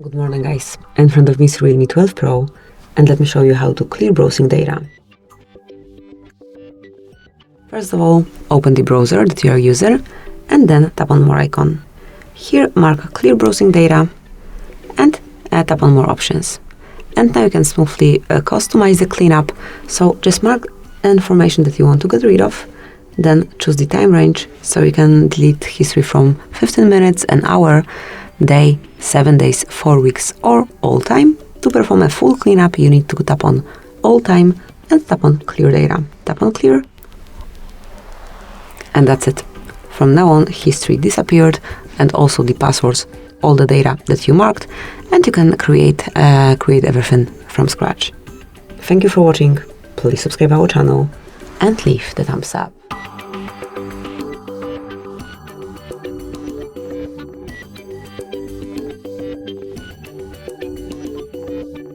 Good morning guys, in front of me is Realme 12 Pro and let me show you how to clear browsing data. First of all, open the browser that you are using and then tap on more icon. Here mark clear browsing data and tap on more options. And now you can smoothly customize the cleanup, so just mark the information that you want to get rid of, then choose the time range, so you can delete history from 15 minutes, an hour, day, 7 days, 4 weeks, or all time. To perform a full cleanup, you need to tap on all time and tap on clear data. Tap on clear, and that's it. From now on, history disappeared and also the passwords, all the data that you marked, and you can create everything from scratch. Thank you for watching. Please subscribe our channel and leave the thumbs up.